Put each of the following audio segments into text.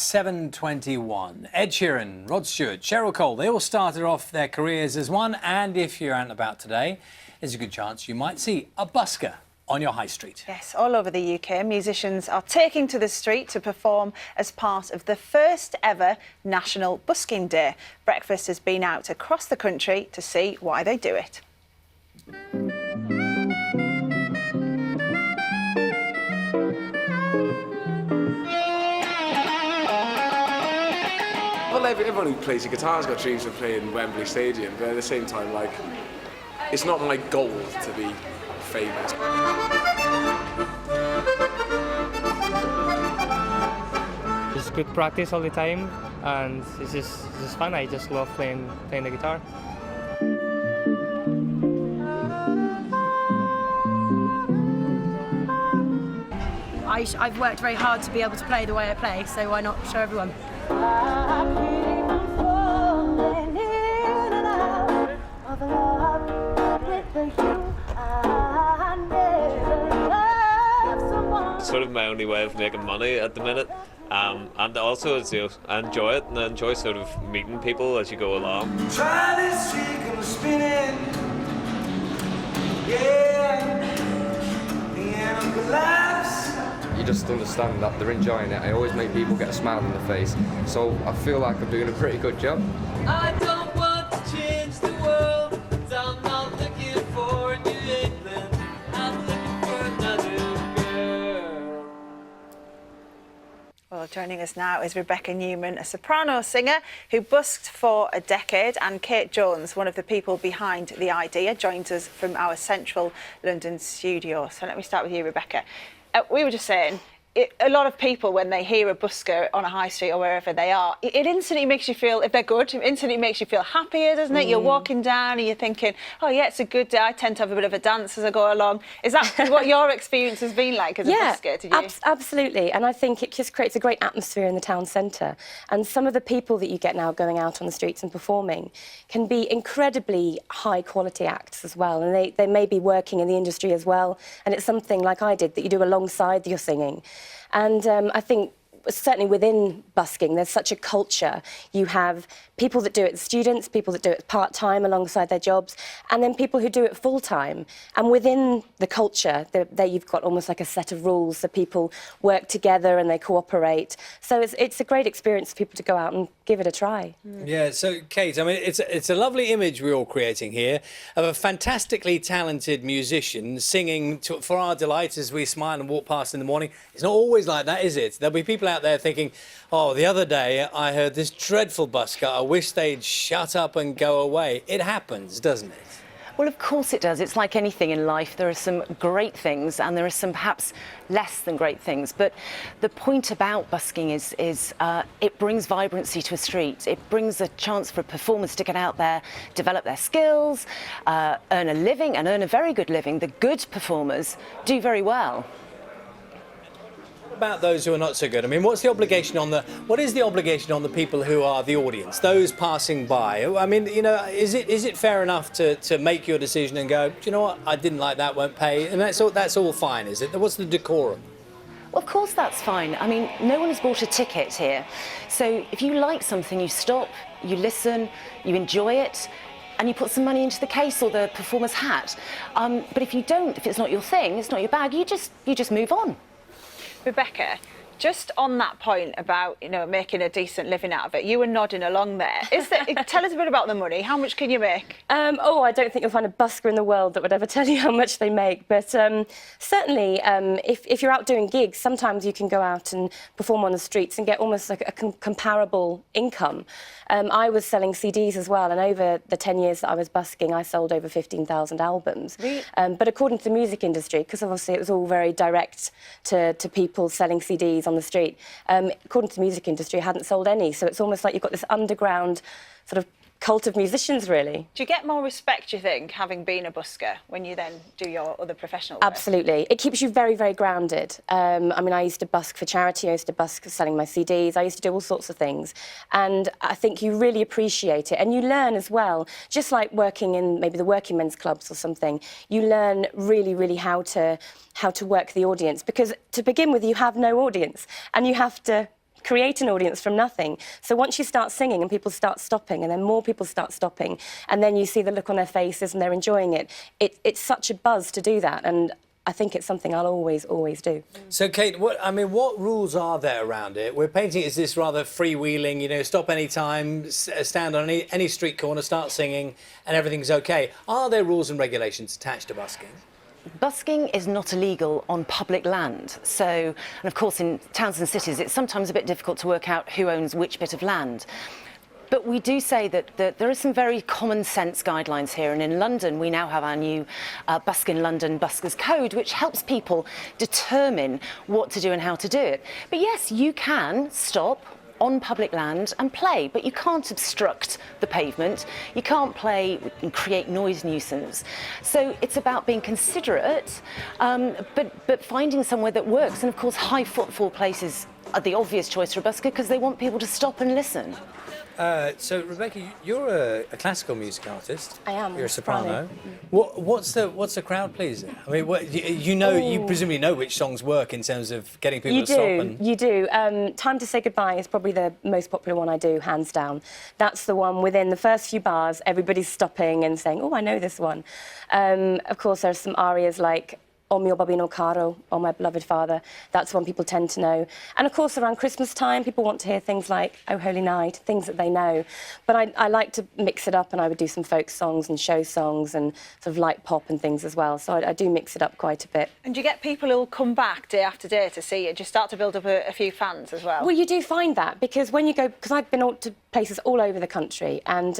7:21. Ed Sheeran, Rod Stewart, Cheryl Cole, they all started off their careers as one, and if you're out and about today, there's a good chance you might see a busker on your high street. Yes, all over the UK, musicians are taking to the street to perform as part of the first ever National Busking Day. Breakfast has been out across the country to see why they do it. Well, everyone who plays the guitar has got dreams of playing Wembley Stadium, but at the same time, like, it's not my goal to be famous. It's good practice all the time, and it's just fun. I just love playing the guitar. I've worked very hard to be able to play the way I play, so why not show everyone? It's sort of my only way of making money at the minute, and also it's, I enjoy it, and I enjoy sort of meeting people as you go along. Try this trick and spinning, yeah, the end collapse. You just understand that they're enjoying it. I always make people get a smile on their face, so I feel like I'm doing a pretty good job. I don't want to change the world, I'm not looking for a New England, I'm looking for another girl. Well, joining us now is Rebecca Newman, a soprano singer who busked for a decade, and Kate Jones, one of the people behind the idea, joins us from our central London studio. So let me start with you, Rebecca. We were just saying, a lot of people, when they hear a busker on a high street or wherever they are, it instantly makes you feel, if they're good, it instantly makes you feel happier, doesn't it? You're walking down and you're thinking, oh yeah, it's a good day. I tend to have a bit of a dance as I go along. Is that what your experience has been like as a busker? Did you? Absolutely. And I think it just creates a great atmosphere in the town centre. And some of the people that you get now going out on the streets and performing can be incredibly high quality acts as well. And they may be working in the industry as well. And it's something like I did that you do alongside your singing. And I think certainly within busking, there's such a culture. You have people that do it as students, people that do it part-time alongside their jobs, and then people who do it full-time. And within the culture, there you've got almost like a set of rules, so people work together and they cooperate. So it's a great experience for people to go out and give it a try. Yeah, so Kate, I mean, it's a lovely image we're all creating here of a fantastically talented musician singing for our delight as we smile and walk past in the morning. It's not always like that, is it? There'll be people out there thinking, oh, the other day I heard this dreadful busker, I wish they'd shut up and go away. It happens, doesn't it? Well, of course it does. It's like anything in life. There are some great things and there are some perhaps less than great things. But the point about busking is it brings vibrancy to a street. It brings a chance for performers to get out there, develop their skills, earn a living, and earn a very good living. The good performers do very well. About those who are not so good? I mean, what is the obligation on the people who are the audience, those passing by? I mean, you know, is it fair enough to make your decision and go, do you know what, I didn't like that, won't pay, and that's all fine, is it? What's the decorum? Well, of course that's fine. I mean, no one has bought a ticket here. So if you like something, you stop, you listen, you enjoy it, and you put some money into the case or the performer's hat. But if you don't, if it's not your thing, it's not your bag, you just move on. Rebecca, just on that point about, you know, making a decent living out of it, you were nodding along there. Tell us a bit about the money. How much can you make? Oh, I don't think you'll find a busker in the world that would ever tell you how much they make. But certainly, if you're out doing gigs, sometimes you can go out and perform on the streets and get almost like a comparable income. I was selling CDs as well, and over the 10 years that I was busking, I sold over 15,000 albums. Really? But according to the music industry, because obviously it was all very direct to people selling CDs on the street, according to the music industry, I hadn't sold any. So it's almost like you've got this underground sort of cult of musicians, really. Do you get more respect, do you think, having been a busker when you then do your other professional work? Absolutely. It keeps you very, very grounded. I mean, I used to busk for charity, I used to busk for selling my CDs, I used to do all sorts of things. And I think you really appreciate it. And you learn as well, just like working in maybe the working men's clubs or something, you learn really, really how to work the audience. Because to begin with, you have no audience and you have to create an audience from nothing. So once you start singing and people start stopping, and then more people start stopping, and then you see the look on their faces and they're enjoying it, it's such a buzz to do that. And I think it's something I'll always do. So, Kate, what rules are there around it? We're painting it as this rather freewheeling, you know, stop any time, stand on any street corner, start singing, and everything's okay. Are there rules and regulations attached to busking? Busking is not illegal on public land. So, and of course in towns and cities, it's sometimes a bit difficult to work out who owns which bit of land. But we do say that there are some very common sense guidelines here, and in London we now have our new Busking London Buskers Code, which helps people determine what to do and how to do it. But yes, you can stop on public land and play, but you can't obstruct the pavement, you can't play and create noise nuisance. So it's about being considerate, but finding somewhere that works. And of course high footfall places are the obvious choice for a busker because they want people to stop and listen. So, Rebecca, you're a classical music artist. I am. You're a soprano. What's the crowd pleaser? I mean, you presumably know which songs work in terms of getting people to stop. You do. Time to Say Goodbye is probably the most popular one I do, hands down. That's the one within the first few bars, everybody's stopping and saying, oh, I know this one. Of course, there are some arias like O mio babino caro, O my beloved father. That's one people tend to know. And of course, around Christmas time, people want to hear things like O Holy Night, things that they know. But I like to mix it up, and I would do some folk songs and show songs and sort of light pop and things as well. So I do mix it up quite a bit. And do you get people who'll come back day after day to see it? Do you start to build up a few fans as well? Well, you do find that, because when you go, because I've been to places all over the country, and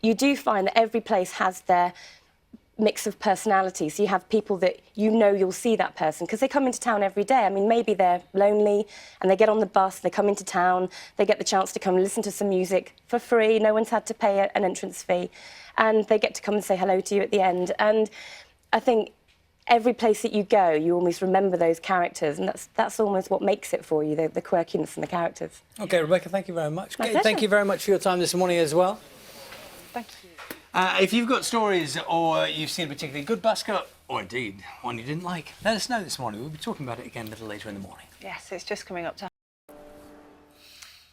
you do find that every place has their mix of personalities. So you have people that you know you'll see that person because they come into town every day. I mean, maybe they're lonely and they get on the bus, they come into town, they get the chance to come and listen to some music for free. No one's had to pay an entrance fee, and they get to come and say hello to you at the end. And I think every place that you go, you almost remember those characters, and that's almost what makes it for you, the quirkiness and the characters. OK, Rebecca, thank you very much. My pleasure. Thank you very much for your time this morning as well. Thank you. If you've got stories or you've seen a particularly good busker, or indeed one you didn't like, let us know this morning. We'll be talking about it again a little later in the morning. Yes, it's just coming up to...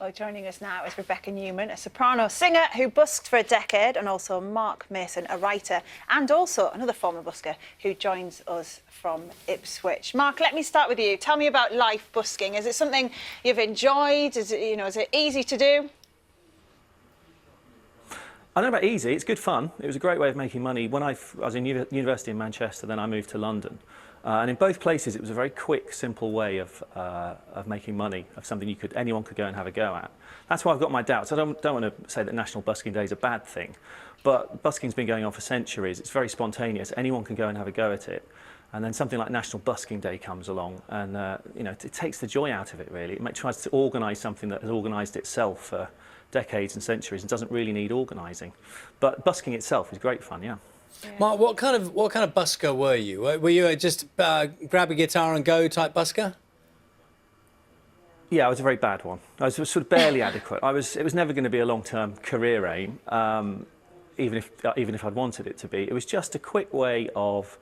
Well, joining us now is Rebecca Newman, a soprano singer who busked for a decade, and also Mark Mason, a writer, and also another former busker who joins us from Ipswich. Mark, let me start with you. Tell me about life busking. Is it something you've enjoyed? Is it, is it easy to do? I don't know about easy, it's good fun. It was a great way of making money. When I was in university in Manchester, then I moved to London. And in both places, it was a very quick, simple way of making money, of something anyone could go and have a go at. That's why I've got my doubts. I don't want to say that National Busking Day is a bad thing, but busking's been going on for centuries. It's very spontaneous. Anyone can go and have a go at it. And then something like National Busking Day comes along, and it takes the joy out of it, really. It tries to organise something that has organised itself for decades and centuries and doesn't really need organising. But busking itself is great fun, yeah. Mark, what kind of busker were you? Were you just grab a guitar and go type busker? Yeah, I was a very bad one. I was sort of barely adequate. It was never going to be a long-term career aim, even if I'd wanted it to be. It was just a quick way of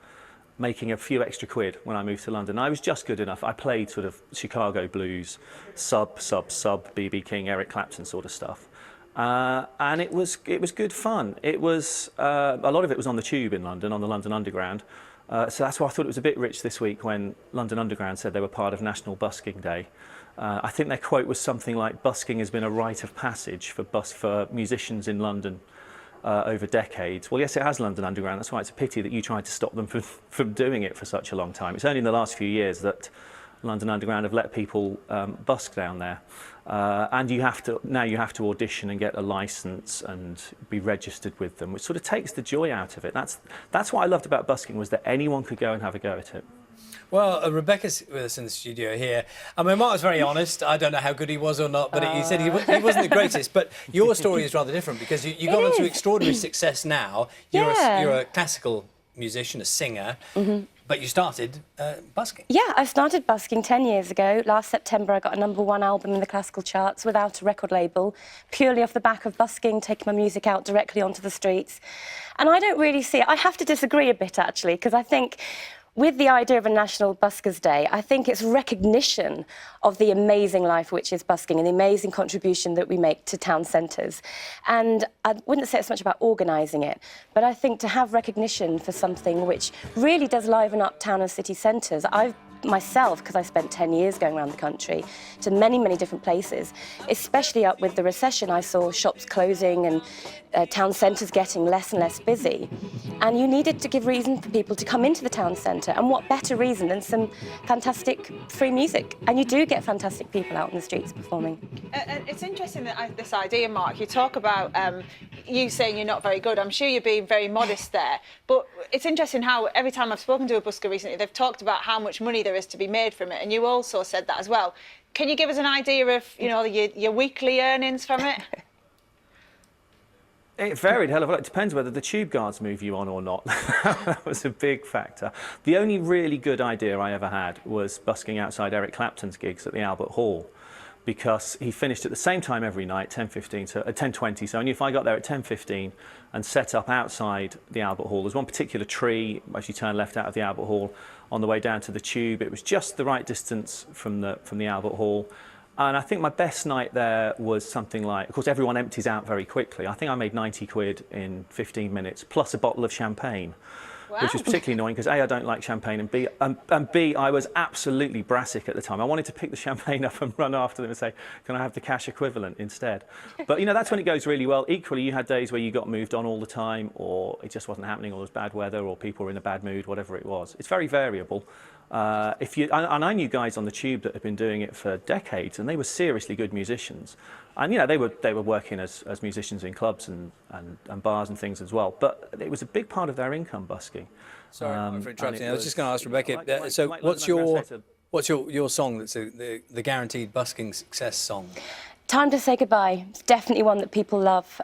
making a few extra quid when I moved to London. I was just good enough. I played sort of Chicago blues, sub, B.B. King, Eric Clapton sort of stuff. And it was good fun. It was, a lot of it was on the Tube in London, on the London Underground. So that's why I thought it was a bit rich this week when London Underground said they were part of National Busking Day. I think their quote was something like, busking has been a rite of passage for musicians in London over decades. Well, yes, it has, London Underground. That's why it's a pity that you tried to stop them from doing it for such a long time. It's only in the last few years that London Underground have let people busk down there. And now you have to audition and get a licence and be registered with them, which sort of takes the joy out of it. That's what I loved about busking, was that anyone could go and have a go at it. Well, Rebecca's with us in the studio here. I mean, Mark was very honest. I don't know how good he was or not, but he said he wasn't the greatest. But your story is rather different, because you got on to extraordinary success now. You're a classical musician, a singer, but you started busking. Yeah, I started busking 10 years ago. Last September, I got a #1 album in the classical charts without a record label, purely off the back of busking, taking my music out directly onto the streets. And I don't really see it. I have to disagree a bit, actually, because I think with the idea of a National Buskers Day, I think it's recognition of the amazing life which is busking and the amazing contribution that we make to town centres. And I wouldn't say it's much about organising it, but I think to have recognition for something which really does liven up town and city centres. I've myself, because I spent 10 years going around the country to many, many different places, especially up with the recession, I saw shops closing and town centres getting less and less busy. And you needed to give reason for people to come into the town centre. And what better reason than some fantastic free music? And you do get fantastic people out in the streets performing. It's interesting that this idea, Mark, you talk about you saying you're not very good. I'm sure you're being very modest there. But it's interesting how every time I've spoken to a busker recently, they've talked about how much money there is to be made from it. And you also said that as well. Can you give us an idea of, you know, your weekly earnings from it? It varied a hell of a lot. It depends whether the tube guards move you on or not. That was a big factor. The only really good idea I ever had was busking outside Eric Clapton's gigs at the Albert Hall, because he finished at the same time every night, 10:15, so 10:20. So I knew if I got there at 10:15 and set up outside the Albert Hall, there's one particular tree as you turn left out of the Albert Hall on the way down to the tube. It was just the right distance from the Albert Hall. And I think my best night there was something like, of course, everyone empties out very quickly. I think I made 90 quid in 15 minutes, plus a bottle of champagne, wow. which was particularly annoying because A, I don't like champagne, and B, I was absolutely brassic at the time. I wanted to pick the champagne up and run after them and say, can I have the cash equivalent instead? But, you know, that's when it goes really well. Equally, you had days where you got moved on all the time, or it just wasn't happening, or there was bad weather, or people were in a bad mood, whatever it was. It's very variable. And I knew guys on the tube that had been doing it for decades, and they were seriously good musicians. And you know, they were working as musicians in clubs and bars and things as well. But it was a big part of their income, busking. Sorry for interrupting. I was just going to ask Rebecca. So, what's your song that's the guaranteed busking success song? Time to Say Goodbye. It's definitely one that people love.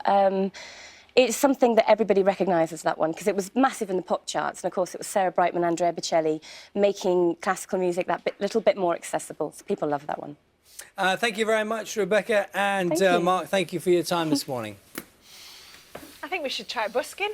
It's something that everybody recognises, that one, because it was massive in the pop charts. And, of course, it was Sarah Brightman, Andrea Bocelli, making classical music that little bit more accessible. So people love that one. Thank you very much, Rebecca. And, Mark, thank you for your time this morning. I think we should try busking.